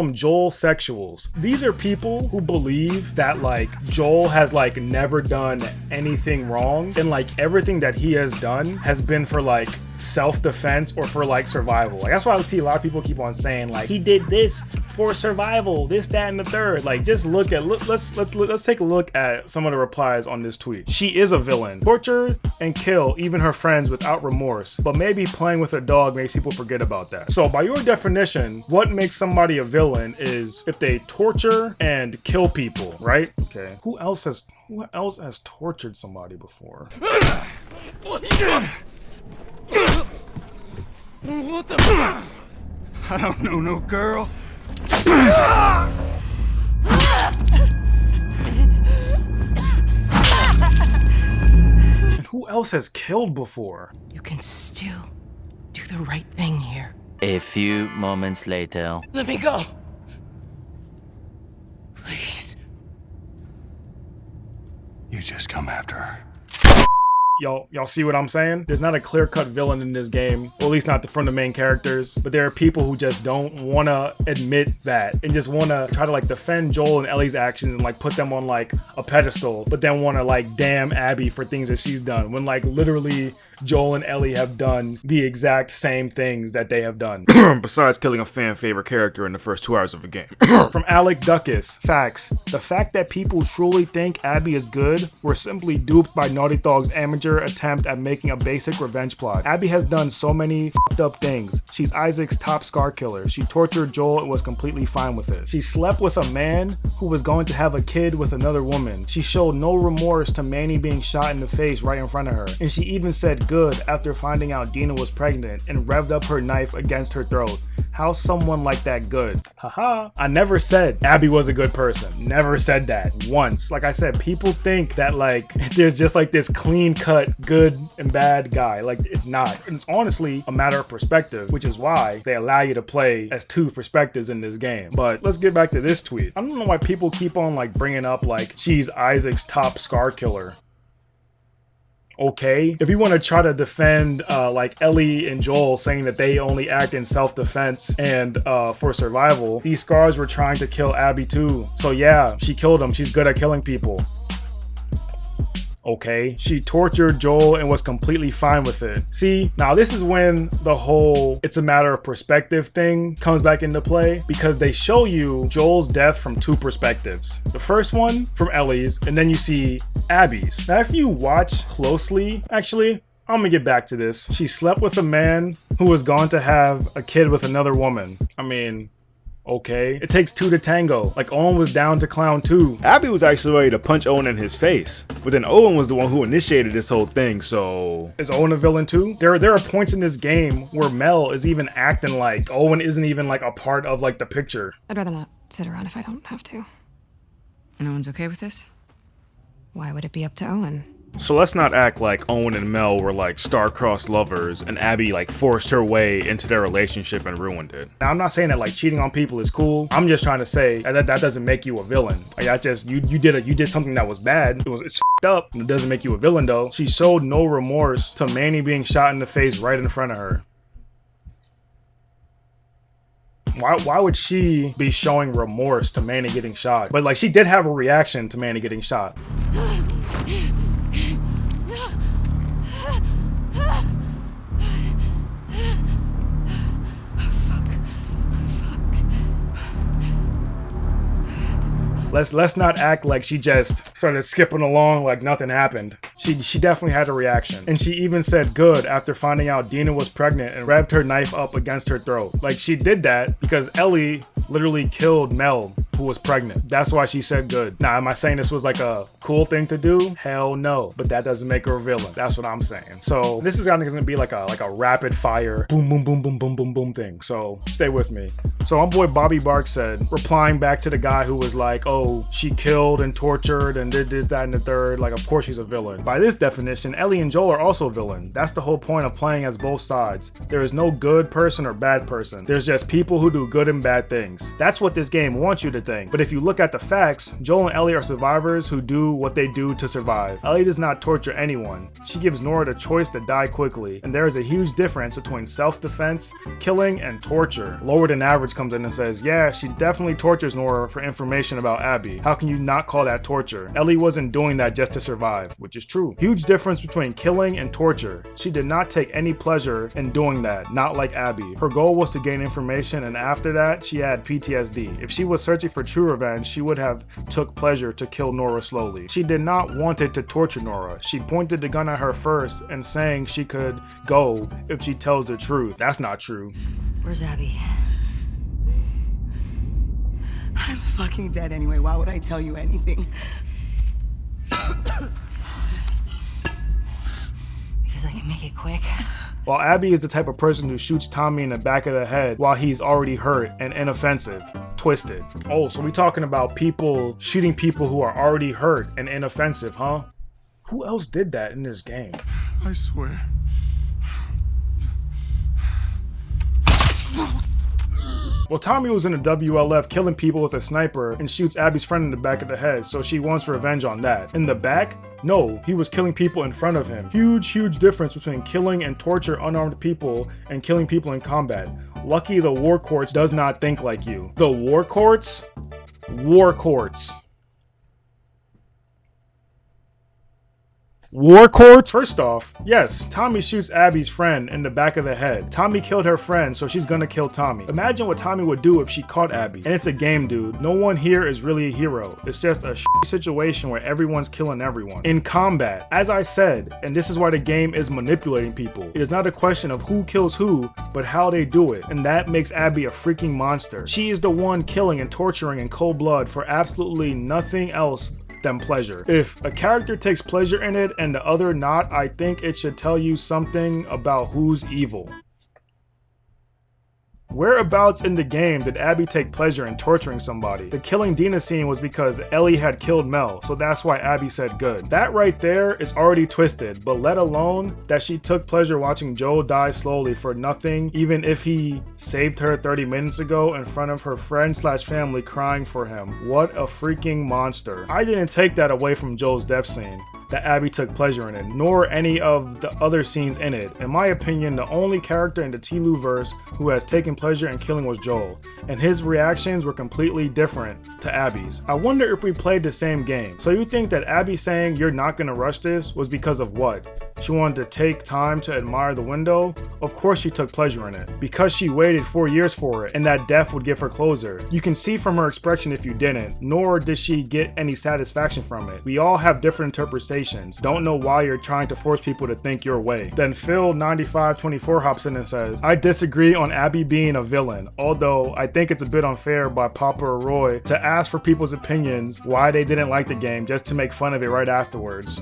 them Joel sexuals. These are people who believe that like Joel has like never done anything wrong, and like everything that he has done has been for like self-defense or for like survival. Like that's why I see a lot of people keep on saying like he did this for survival, this, that, and the third. Like just let's take a look at some of the replies on this tweet. She is a villain. Torture and kill even her friends without remorse, but maybe playing with a dog makes people forget about that. So by your definition, what makes somebody a villain is if they torture and kill people, right? Okay. Who else has tortured somebody before? What the? I don't know no girl. And who else has killed before? You can still do the right thing here. A few moments later. Let me go. Please. You just come after her. Y'all see what I'm saying? There's not a clear-cut villain in this game, or at least not from the main characters, but there are people who just don't want to admit that and just want to try to like defend Joel and Ellie's actions and like put them on like a pedestal, but then want to like damn Abby for things that she's done when like literally Joel and Ellie have done the exact same things that they have done. Besides killing a fan favorite character in the first 2 hours of a game. From Alec Duckus, facts. The fact that people truly think Abby is good were simply duped by Naughty Dog's amateur attempt at making a basic revenge plot. Abby has done so many f***ed up things. She's Isaac's top scar killer. She tortured Joel and was completely fine with it. She slept with a man who was going to have a kid with another woman. She showed no remorse to Manny being shot in the face right in front of her. And she even said good after finding out Dina was pregnant and revved up her knife against her throat. How's someone like that good? Haha. I never said Abby was a good person. Never said that once. Like I said, people think that like there's just like this clean cut good and bad guy. Like it's not. It's honestly a matter of perspective, which is why they allow you to play as two perspectives in this game. But let's get back to this tweet. I don't know why people keep on like bringing up like she's Isaac's top scar killer. Okay, if you want to try to defend like Ellie and Joel saying that they only act in self-defense and for survival, these scars were trying to kill Abby too. So yeah, she killed him. She's good at killing people. Okay, she tortured Joel and was completely fine with it. See, now this is when the whole it's a matter of perspective thing comes back into play, because they show you Joel's death from two perspectives. The first one from Ellie's, and then you see Abby's. Now if you watch closely, actually, I'm gonna get back to this. She slept with a man who was going to have a kid with another woman. I mean, okay. It takes two to tango. Like Owen was down to clown too. Abby was actually ready to punch Owen in his face, but then Owen was the one who initiated this whole thing, so is Owen a villain too? There are points in this game where Mel is even acting like Owen isn't even like a part of like the picture. I'd rather not sit around if I don't have to. No one's okay with this? Why would it be up to Owen? So let's not act like Owen and Mel were like star-crossed lovers and Abby like forced her way into their relationship and ruined it. Now I'm not saying that like cheating on people is cool. I'm just trying to say that doesn't make you a villain. Like that's just you did something that was bad. It's f***ed up. It doesn't make you a villain though. She showed no remorse to Manny being shot in the face right in front of her. Why would she be showing remorse to Manny getting shot? But like she did have a reaction to Manny getting shot. Let's not act like she just started skipping along like nothing happened. She definitely had a reaction. And she even said good after finding out Dina was pregnant and grabbed her knife up against her throat. Like she did that because Ellie literally killed Mel, who was pregnant. That's why she said good. Now, am I saying this was like a cool thing to do? Hell no. But that doesn't make her a villain. That's what I'm saying. So this is gonna be like a rapid fire boom boom boom boom boom boom boom thing. So stay with me. So my boy Bobby Bark said, replying back to the guy who was like, oh, she killed and tortured and did that and the third. Like, of course she's a villain. By this definition, Ellie and Joel are also villain. That's the whole point of playing as both sides. There is no good person or bad person. There's just people who do good and bad things. That's what this game wants you to think. But if you look at the facts, Joel and Ellie are survivors who do what they do to survive. Ellie does not torture anyone. She gives Nora the choice to die quickly. And there is a huge difference between self-defense, killing, and torture. Lower Than Average comes in and says, yeah, she definitely tortures Nora for information about Abby. How can you not call that torture? Ellie wasn't doing that just to survive, which is true. Huge difference between killing and torture. She did not take any pleasure in doing that, not like Abby. Her goal was to gain information, and after that, she had PTSD. If she was searching for true revenge, she would have took pleasure to kill Nora slowly. She did not want it to torture Nora. She pointed the gun at her first and saying she could go if she tells the truth. That's not true. Where's Abby? I'm fucking dead anyway. Why would I tell you anything? Because I can make it quick. While Abby is the type of person who shoots Tommy in the back of the head while he's already hurt and inoffensive. Twisted. Oh, so we talking about people shooting people who are already hurt and inoffensive, huh? Who else did that in this game? I swear. Well, Tommy was in a WLF killing people with a sniper and shoots Abby's friend in the back of the head, so she wants revenge on that. In the back? No, he was killing people in front of him. Huge difference between killing and torture unarmed people and killing people in combat. Lucky the war courts does not think like you. The war courts? War courts. War courts? First off, yes, Tommy shoots Abby's friend in the back of the head. Tommy killed her friend, so she's gonna kill Tommy. Imagine what Tommy would do if she caught Abby. And it's a game, dude. No one here is really a hero. It's just a situation where everyone's killing everyone. In combat, as I said, and this is why the game is manipulating people. It is not a question of who kills who, but how they do it. And that makes Abby a freaking monster. She is the one killing and torturing in cold blood for absolutely nothing else than pleasure. If a character takes pleasure in it and the other not, I think it should tell you something about who's evil. Whereabouts in the game did Abby take pleasure in torturing somebody? The killing Dina scene was because Ellie had killed Mel, so that's why Abby said good. That right there is already twisted, but let alone that she took pleasure watching Joel die slowly for nothing, even if he saved her 30 minutes ago in front of her friend/family crying for him. What a freaking monster. I didn't take that away from Joel's death scene, that Abby took pleasure in it, nor any of the other scenes in it. In my opinion, the only character in the Tlu verse who has taken pleasure in killing was Joel, and his reactions were completely different to Abby's. I wonder if we played the same game. So you think that Abby saying you're not gonna rush this was because of what? She wanted to take time to admire the window? Of course she took pleasure in it, because she waited 4 years for it, and that death would give her closure. You can see from her expression if you didn't, nor did she get any satisfaction from it. We all have different interpretations. Don't know why you're trying to force people to think your way. Then Phil9524 hops in and says, I disagree on Abby being a villain, although I think it's a bit unfair by DanAroi to ask for people's opinions why they didn't like the game just to make fun of it right afterwards.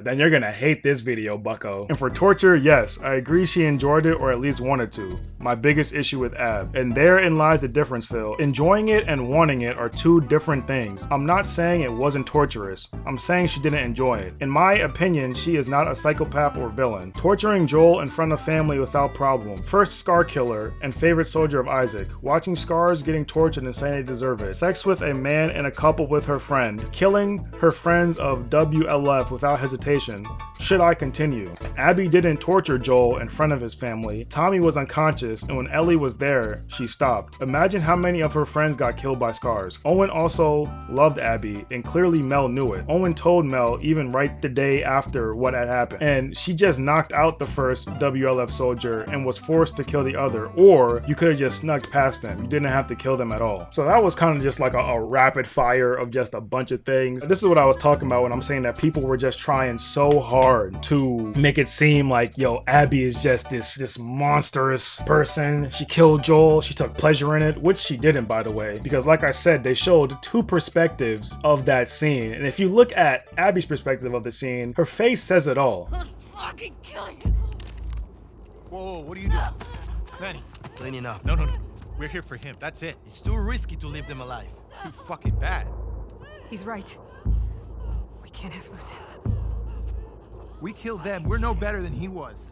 then you're gonna hate this video, bucko. And for torture, yes, I agree she enjoyed it or at least wanted to. My biggest issue with Ab. And therein lies the difference, Phil. Enjoying it and wanting it are two different things. I'm not saying it wasn't torturous. I'm saying she didn't enjoy it. In my opinion, she is not a psychopath or villain. Torturing Joel in front of family without problem. First Scar killer and favorite soldier of Isaac. Watching Scars getting tortured and saying they deserve it. Sex with a man and a couple with her friend. Killing her friends of WLF without hesitation. Should I continue? Abby didn't torture Joel in front of his family. Tommy was unconscious, and when Ellie was there, she stopped. Imagine how many of her friends got killed by Scars. Owen also loved Abby, and clearly Mel knew it. Owen told Mel even right the day after what had happened, and she just knocked out the first WLF soldier and was forced to kill the other, or you could have just snuck past them. You didn't have to kill them at all. So that was kind of just like a rapid fire of just a bunch of things. This is what I was talking about when I'm saying that people were just trying so hard to make it seem like, yo, Abby is just this monstrous person. She killed Joel, she took pleasure in it, which she didn't, by the way, because like I said, they showed two perspectives of that scene. And if you look at Abby's perspective of the scene, her face says it all. I'll fucking kill you. Whoa, what are you doing? Manny. Cleaning up. No. We're here for him. That's it. It's too risky to leave them alive. Too fucking bad. He's right. We can't have loose ends. We killed them. We're no better than he was.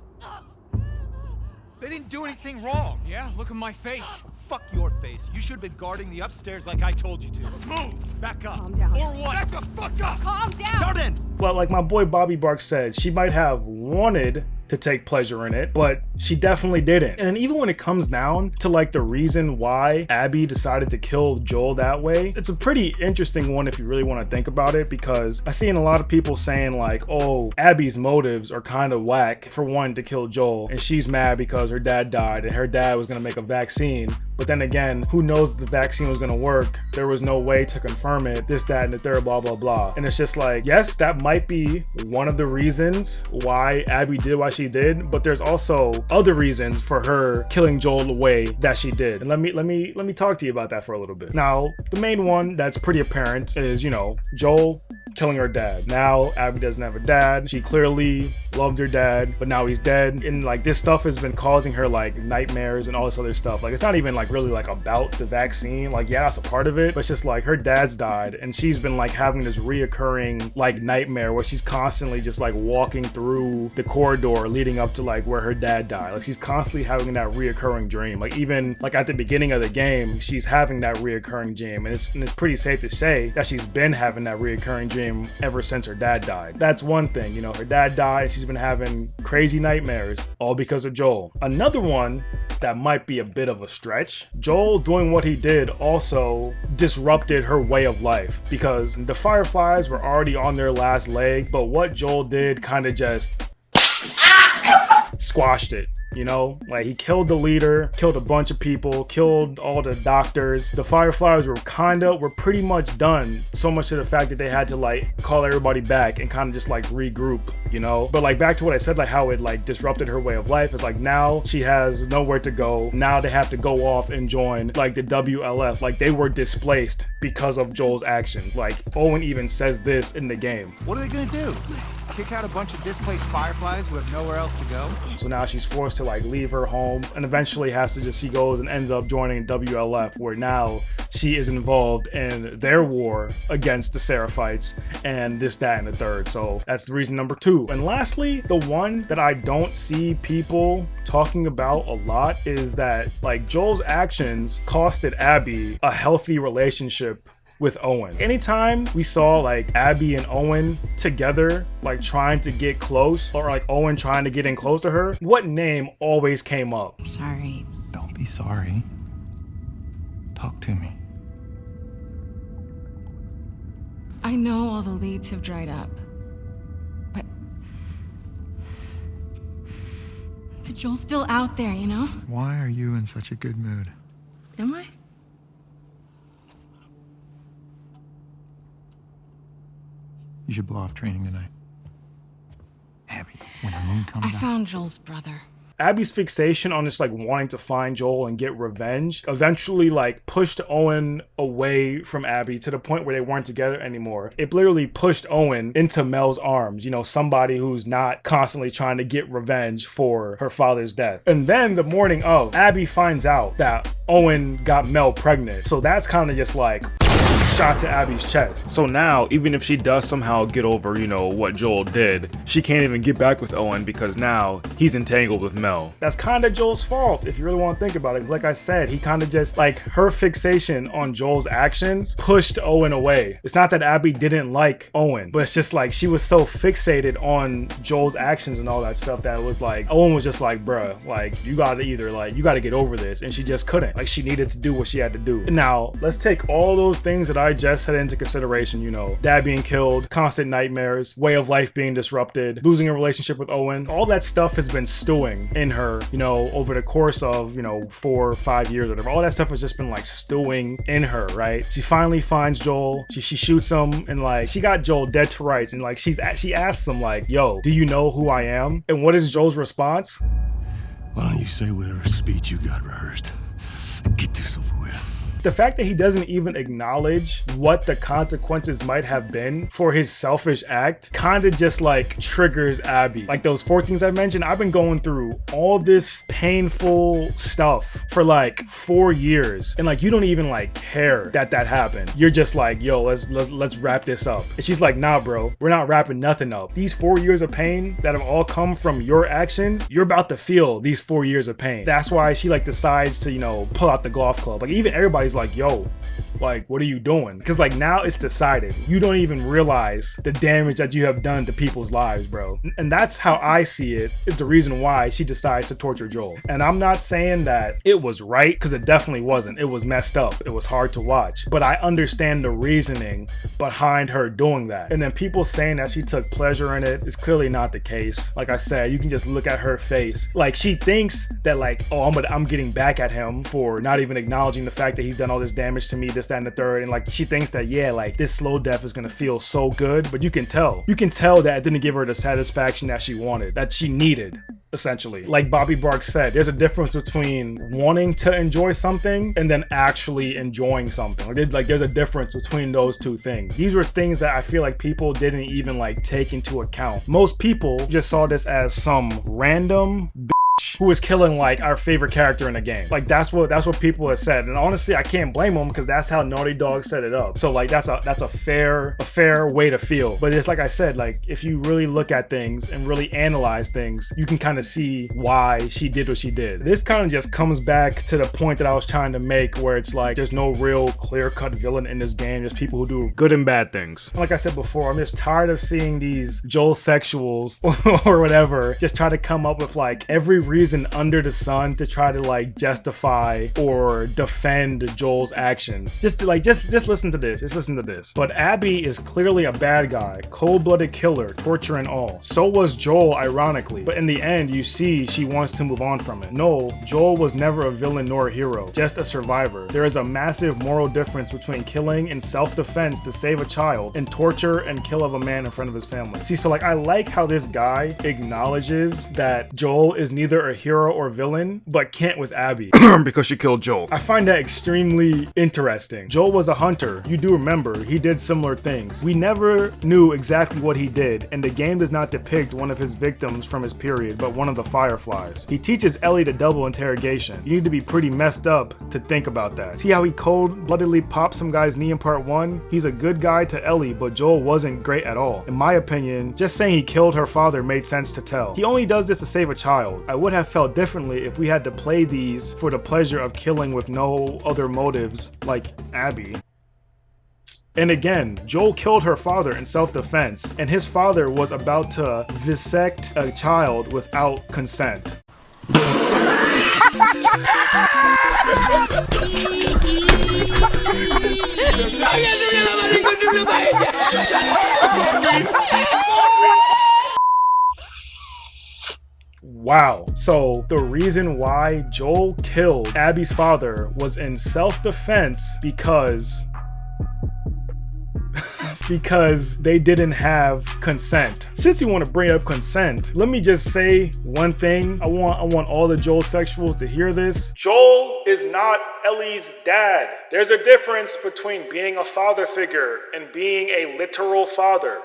They didn't do anything wrong. Yeah, look at my face. Fuck your face. You should have been guarding the upstairs like I told you to. Move! Back up. Calm down. Or what? Back the fuck up! Calm down. Down in! Well, like my boy Bobby Bark said, she might have wanted to take pleasure in it, but she definitely didn't. And even when it comes down to like the reason why Abby decided to kill Joel that way, it's a pretty interesting one if you really want to think about it, because I seen a lot of people saying like, oh, Abby's motives are kind of whack for wanting to kill Joel, and she's mad because her dad died and her dad was gonna make a vaccine. But then again, who knows if the vaccine was gonna work? There was no way to confirm it, this, that, and the third, blah, blah, blah. And it's just like, yes, that might be one of the reasons why Abby did what she did, but there's also other reasons for her killing Joel the way that she did. And let me talk to you about that for a little bit. Now, the main one that's pretty apparent is, you know, Joel killing her dad. Now Abby doesn't have a dad. She clearly loved her dad, but now he's dead. And like this stuff has been causing her like nightmares and all this other stuff. Like it's not even like really like about the vaccine. Like yeah, that's a part of it, but it's just like her dad's died and she's been like having this reoccurring like nightmare where she's constantly just like walking through the corridor leading up to like where her dad died. Like she's constantly having that reoccurring dream. Like even like at the beginning of the game, she's having that reoccurring dream, and it's pretty safe to say that she's been having that reoccurring dream ever since her dad died. That's one thing, you know, her dad died, she's been having crazy nightmares, all because of Joel. Another one that might be a bit of a stretch, Joel doing what he did also disrupted her way of life, because the Fireflies were already on their last leg, but what Joel did kind of just squashed it. You know, like he killed the leader, killed a bunch of people, killed all the doctors. The Fireflies were pretty much done. So much to the fact that they had to like call everybody back and kind of just like regroup, you know? But like back to what I said, like how it like disrupted her way of life. It's like now she has nowhere to go. Now they have to go off and join like the WLF. Like they were displaced because of Joel's actions. Like Owen even says this in the game. What are they gonna do? Kick out a bunch of displaced Fireflies who have nowhere else to go? So now she's forced to like leave her home and eventually she goes and ends up joining WLF, where now she is involved in their war against the Seraphites and this, that, and the third. So that's the reason number 2. And lastly, the one that I don't see people talking about a lot is that like Joel's actions costed Abby a healthy relationship with Owen. Anytime we saw like Abby and Owen together, like trying to get close, or like Owen trying to get in close to her, what name always came up? I'm sorry. Don't be sorry. Talk to me. I know all the leads have dried up, but Joel's still out there, you know? Why are you in such a good mood? Am I? You should blow off training tonight. Abby, when the moon comes out... I found Joel's brother. Abby's fixation on just like wanting to find Joel and get revenge eventually like pushed Owen away from Abby to the point where they weren't together anymore. It literally pushed Owen into Mel's arms, you know, somebody who's not constantly trying to get revenge for her father's death. And then the morning of, Abby finds out that Owen got Mel pregnant. So that's kind of just like shot to Abby's chest. So now, even if she does somehow get over, you know, what Joel did, she can't even get back with Owen because now he's entangled with Mel. That's kind of Joel's fault if you really want to think about it. Like I said, he kind of just, like, her fixation on Joel's actions pushed Owen away. It's not that Abby didn't like Owen, but it's just like she was so fixated on Joel's actions and all that stuff that it was like, Owen was just like, bruh, like, you gotta either, like, you gotta get over this. And she just couldn't. Like, she needed to do what she had to do. And now, let's take all those things that I just had into consideration, you know, dad being killed, constant nightmares, way of life being disrupted, losing a relationship with Owen. All that stuff has been stewing in her, you know, over the course of, you know, 4 or 5 years or whatever. All that stuff has just been like stewing in her, right? She finally finds Joel. She shoots him and like she got Joel dead to rights and like she asks him like, yo, do you know who I am? And what is Joel's response? Why don't you say whatever speech you got rehearsed? Get this over with. The fact that he doesn't even acknowledge what the consequences might have been for his selfish act kind of just like triggers Abby. Like those 4 things I mentioned, I've been going through all this painful stuff for like 4 years and like you don't even like care that happened. You're just like, yo, let's wrap this up. And she's like, nah bro, we're not wrapping nothing up. These 4 years of pain that have all come from your actions, you're about to feel these 4 years of pain. That's why she like decides to, you know, pull out the golf club. Like even everybody's like, yo, like, what are you doing? Because like now it's decided. You don't even realize the damage that you have done to people's lives, bro. And that's how I see it, is the reason why she decides to torture Joel. And I'm not saying that it was right, because it definitely wasn't. It was messed up. It was hard to watch. But I understand the reasoning behind her doing that. And then people saying that she took pleasure in it is clearly not the case. Like I said, you can just look at her face. Like she thinks that like, oh, I'm getting back at him for not even acknowledging the fact that he's done all this damage to me, this, that, and the third. And like she thinks that, yeah, like this slow death is gonna feel so good, but you can tell that it didn't give her the satisfaction that she wanted, that she needed. Essentially, like Bobby Bark said, there's a difference between wanting to enjoy something and then actually enjoying something. Like there's a difference between those two things. These were things that I feel like people didn't even like take into account. Most people just saw this as some random who was killing like our favorite character in the game. Like that's what people have said, and honestly I can't blame them because that's how Naughty Dog set it up. So like that's a fair way to feel. But it's like I said, like if you really look at things and really analyze things, you can kind of see why she did what she did. This kind of just comes back to the point that I was trying to make, where it's like there's no real clear-cut villain in this game. There's people who do good and bad things. Like I said before, I'm just tired of seeing these Joel sexuals or whatever just try to come up with like every reason under the sun to try to like justify or defend Joel's actions. Just listen to this. Just listen to this. But Abby is clearly a bad guy, cold-blooded killer, torture and all. So was Joel, ironically. But in the end, you see she wants to move on from it. No, Joel was never a villain nor a hero, just a survivor. There is a massive moral difference between killing in self-defense to save a child and torture and kill of a man in front of his family. See, so like I like how this guy acknowledges that Joel is neither a hero or villain, but can't with Abby because she killed Joel. I find that extremely interesting. Joel was a hunter. You do remember, he did similar things. We never knew exactly what he did, and the game does not depict one of his victims from his period, but one of the Fireflies. He teaches Ellie to double interrogation. You need to be pretty messed up to think about that. See how he cold-bloodedly popped some guy's knee in part 1? He's a good guy to Ellie, but Joel wasn't great at all. In my opinion, just saying he killed her father made sense to tell. He only does this to save a child. I would have felt differently if we had to play these for the pleasure of killing with no other motives like Abby. And again, Joel killed her father in self-defense, and his father was about to vivisect a child without consent. Wow. So the reason why Joel killed Abby's father was in self-defense because because they didn't have consent. Since you want to bring up consent, let me just say one thing. I want all the Joel sexuals to hear this. Joel is not Ellie's dad. There's a difference between being a father figure and being a literal father.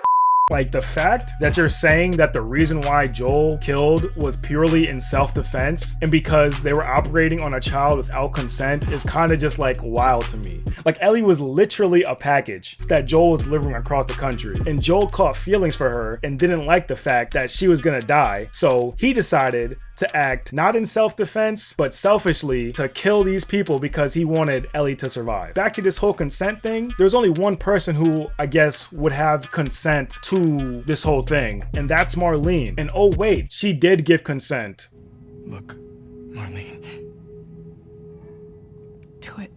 Like, the fact that you're saying that the reason why Joel killed was purely in self-defense and because they were operating on a child without consent is kind of just like wild to me. Like, Ellie was literally a package that Joel was delivering across the country, and Joel caught feelings for her and didn't like the fact that she was gonna die, so he decided to act not in self-defense but selfishly to kill these people because he wanted Ellie to survive. Back to this whole consent thing, there's only one person who I guess would have consent to this whole thing, and that's Marlene. And oh wait, she did give consent. Look, Marlene. Do it.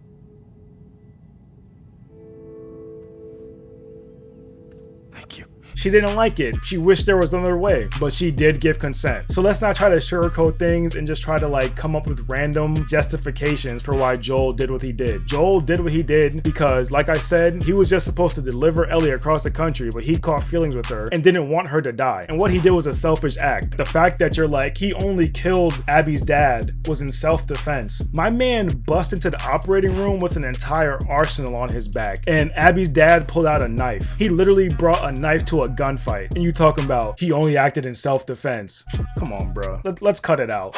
Thank you. She didn't like it. She wished there was another way, but she did give consent. So let's not try to sugarcoat things and just try to like come up with random justifications for why Joel did what he did. Joel did what he did because, like I said, he was just supposed to deliver Ellie across the country, but he caught feelings with her and didn't want her to die. And what he did was a selfish act. The fact that you're like, he only killed Abby's dad was in self-defense. My man bust into the operating room with an entire arsenal on his back, and Abby's dad pulled out a knife. He literally brought a knife to a gunfight, and you talking about he only acted in self-defense. Come on, bro. Let's cut it out.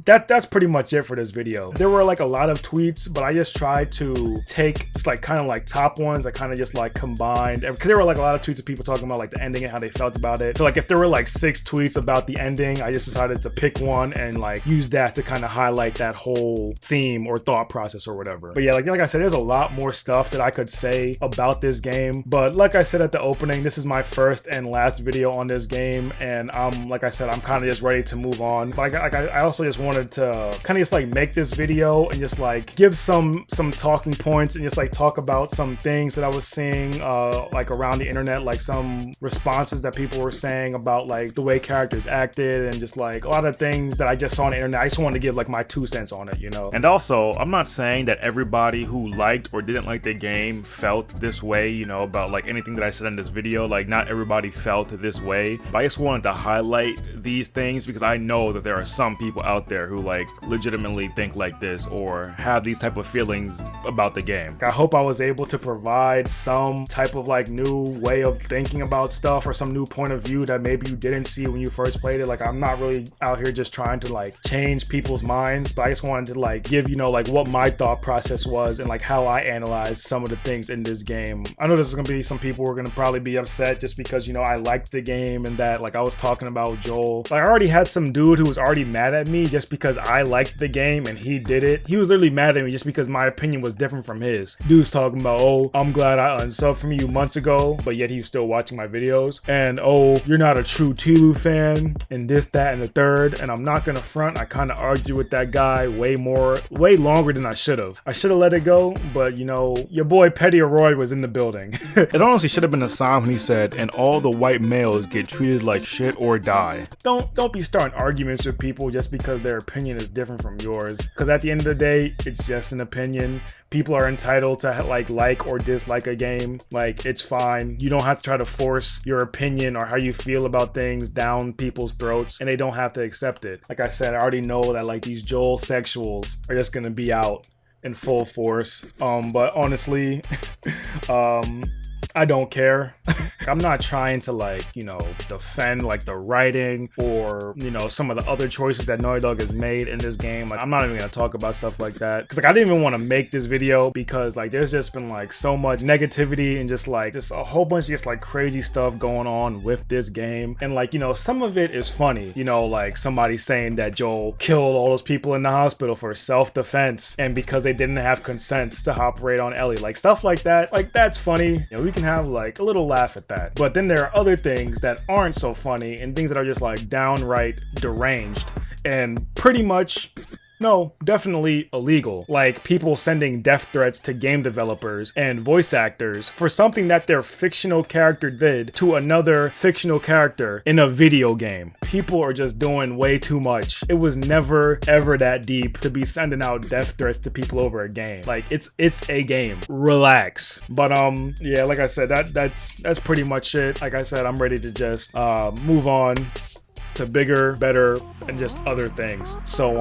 That's pretty much it for this video. There were like a lot of tweets, but I just tried to take just like kind of like top ones. I kind of just like combined, because there were like a lot of tweets of people talking about like the ending and how they felt about it. So like if there were like 6 tweets about the ending, I just decided to pick one and like use that to kind of highlight that whole theme or thought process or whatever. But yeah, like I said, there's a lot more stuff that I could say about this game, but like I said at the opening, this is my first and last video on this game, and like I said, I'm kind of just ready to move on. But I also just wanted to kind of just like make this video and just like give some talking points and just like talk about some things that I was seeing like around the internet, like some responses that people were saying about like the way characters acted and just like a lot of things that I just saw on the internet. I just wanted to give like my 2 cents on it, you know. And also, I'm not saying that everybody who liked or didn't like the game felt this way, you know, about like anything that I said in this video. Like, not everybody felt this way, but I just wanted to highlight these things because I know that there are some people out there who like legitimately think like this or have these type of feelings about the game. I hope I was able to provide some type of like new way of thinking about stuff or some new point of view that maybe you didn't see when you first played it. Like, I'm not really out here just trying to like change people's minds, but I just wanted to like give, you know, like what my thought process was and like how I analyzed some of the things in this game. I know there's gonna be some people who are gonna probably be upset just because, you know, I liked the game and that like I was talking about Joel. Like, I already had some dude who was already mad at me just because I liked the game and he did it. He was literally mad at me just because my opinion was different from his. Dude's talking about, oh, I'm glad I unsubbed from you months ago, but yet he was still watching my videos. And oh, you're not a true Telu fan and this, that, and the third. And I'm not gonna front, I kind of argued with that guy way longer than I should have. I should have let it go, but you know, your boy DanAroi was in the building. It honestly should have been a sign when he said, and all the white males get treated like shit or die. Don't be starting arguments with people just because their opinion is different from yours, because at the end of the day, it's just an opinion. People are entitled to like or dislike a game. Like, it's fine. You don't have to try to force your opinion or how you feel about things down people's throats, and they don't have to accept it. Like I said, I already know that like these Joel sexuals are just gonna be out in full force. But honestly, I don't care. I'm not trying to like, you know, defend like the writing or, you know, some of the other choices that Naughty Dog has made in this game. Like, I'm not even gonna talk about stuff like that because like I didn't even want to make this video because like there's just been like so much negativity and just a whole bunch of just like crazy stuff going on with this game. And like, you know, some of it is funny, you know, like somebody saying that Joel killed all those people in the hospital for self-defense and because they didn't have consent to operate on Ellie. Like, stuff like that, like that's funny. You know, we can have like a little laugh at that. But then there are other things that aren't so funny and things that are just like downright deranged. And pretty much No, definitely illegal. Like people sending death threats to game developers and voice actors for something that their fictional character did to another fictional character in a video game. People are just doing way too much. It was never ever that deep to be sending out death threats to people over a game. Like it's a game. Relax. But yeah, like I said, that's pretty much it. Like I said, I'm ready to just move on to bigger, better, and just other things. So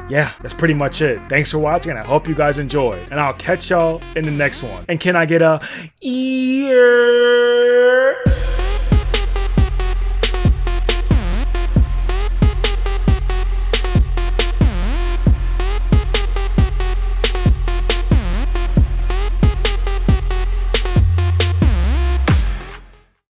yeah, that's pretty much it. Thanks for watching, and I hope you guys enjoyed. And I'll catch y'all in the next one. And can I get a ear?